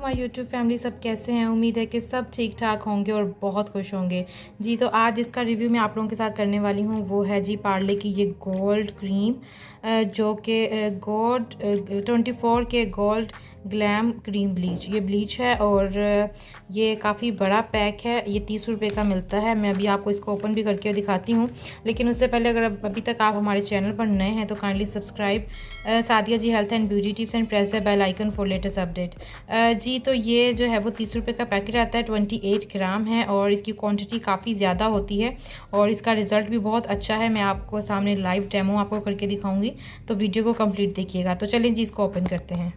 My YouTube family, सब कैसे हैं। उम्मीद है कि सब ठीक ठाक होंगे और बहुत खुश होंगे जी। तो आज जिसका रिव्यू मैं आप लोगों के साथ करने वाली हूँ वो है जी पार्ले की ये गोल्ड क्रीम, जो कि गोल्ड 24 के गोल्ड ग्लैम क्रीम ब्लीच, ये ब्लीच है और ये काफ़ी बड़ा पैक है। ये 30 रुपये का मिलता है। मैं अभी आपको इसको ओपन भी करके दिखाती हूँ, लेकिन उससे पहले अगर अभी तक आप हमारे चैनल पर नए हैं तो kindly subscribe Sadiya ji health and beauty tips and press the bell icon for latest update ji. तो ये जो है वो 30 रुपये का पैकेट आता है, 28 ग्राम है और इसकी क्वांटिटी काफ़ी ज़्यादा होती है और इसका रिज़ल्ट भी बहुत अच्छा है। मैं आपको सामने लाइव डेमो आपको करके दिखाऊंगी, तो वीडियो को कंप्लीट देखिएगा। तो चलें जी, इसको ओपन करते हैं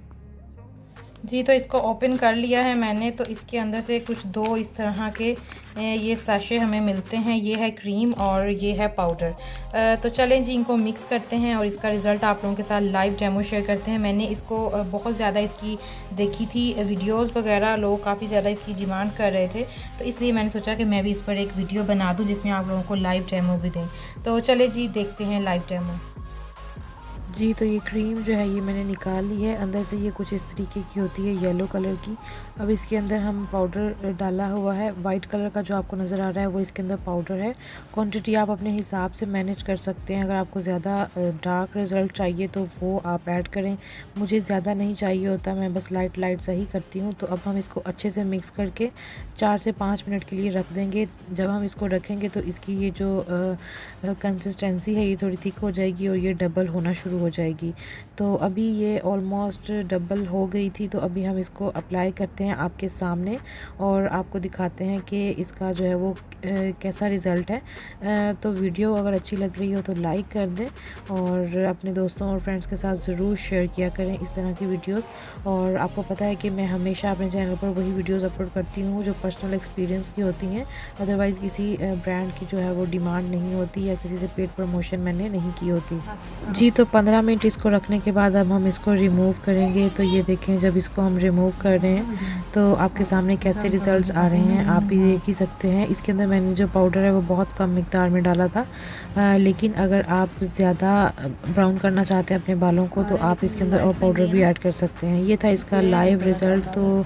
जी। तो इसको ओपन कर लिया है मैंने। तो इसके अंदर से कुछ दो इस तरह के ये साशे हमें मिलते हैं। ये है क्रीम और ये है पाउडर। तो चलें जी, इनको मिक्स करते हैं और इसका रिज़ल्ट आप लोगों के साथ लाइव डेमो शेयर करते हैं। मैंने इसको बहुत ज़्यादा इसकी देखी थी वीडियोस वगैरह, लोग काफ़ी ज़्यादा इसकी डिमांड कर रहे थे, तो इसलिए मैंने सोचा कि मैं भी इस पर एक वीडियो बना दूँ जिसमें आप लोगों को लाइव डेमो भी दें। तो चले जी, देखते हैं लाइव डेमो जी। तो ये क्रीम जो है ये मैंने निकाल ली है। अंदर से ये कुछ इस तरीके की होती है, येलो कलर की। अब इसके अंदर हम पाउडर डाला हुआ है। वाइट कलर का जो आपको नज़र आ रहा है वो इसके अंदर पाउडर है। क्वांटिटी आप अपने हिसाब से मैनेज कर सकते हैं। अगर आपको ज़्यादा डार्क रिज़ल्ट चाहिए तो वो आप ऐड करें। मुझे ज़्यादा नहीं चाहिए होता, मैं बस लाइट लाइट सा ही करती हूँ। तो अब हम इसको अच्छे से मिक्स करके 4 से 5 मिनट के लिए रख देंगे। जब हम इसको रखेंगे तो इसकी ये जो कंसिस्टेंसी है ये थोड़ी थिक हो जाएगी और ये डबल होना शुरू हो जाएगी। तो अभी ये ऑलमोस्ट डबल हो गई थी। तो अभी हम इसको अप्लाई करते हैं आपके सामने और आपको दिखाते हैं कि इसका जो है वो कैसा रिज़ल्ट है। तो वीडियो अगर अच्छी लग रही हो तो लाइक कर दें और अपने दोस्तों और फ्रेंड्स के साथ ज़रूर शेयर किया करें इस तरह की वीडियोस। और आपको पता है कि मैं हमेशा अपने चैनल पर वही वीडियोस अपलोड करती हूँ जो पर्सनल एक्सपीरियंस की होती हैं। अदरवाइज़ किसी ब्रांड की जो है वो डिमांड नहीं होती या किसी से पेड प्रमोशन मैंने नहीं की होती जी। तो 15 मिनट इसको रखने के बाद अब हम इसको रिमूव करेंगे। तो ये देखें, जब इसको हम रिमूव कर रहे हैं तो आपके सामने कैसे रिज़ल्ट्स आ रहे हैं आप भी देख ही सकते हैं। इसके अंदर मैंने जो पाउडर है वो बहुत कम मिकदार में डाला था, लेकिन अगर आप ज़्यादा ब्राउन करना चाहते हैं अपने बालों को तो आप इसके अंदर और पाउडर भी ऐड कर सकते हैं। ये था इसका लाइव रिज़ल्ट। तो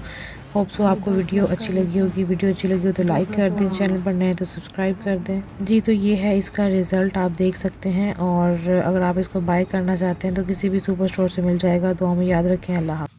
होप सो आपको वीडियो अच्छी लगी होगी। वीडियो अच्छी लगी हो तो लाइक कर दें, चैनल पर नए तो सब्सक्राइब कर दें जी। तो ये है इसका रिज़ल्ट, आप देख सकते हैं। और अगर आप इसको बाय करना चाहते हैं तो किसी भी सुपर स्टोर से मिल जाएगा। तो हमें याद रखें। अल्लाह हाफ़िज़।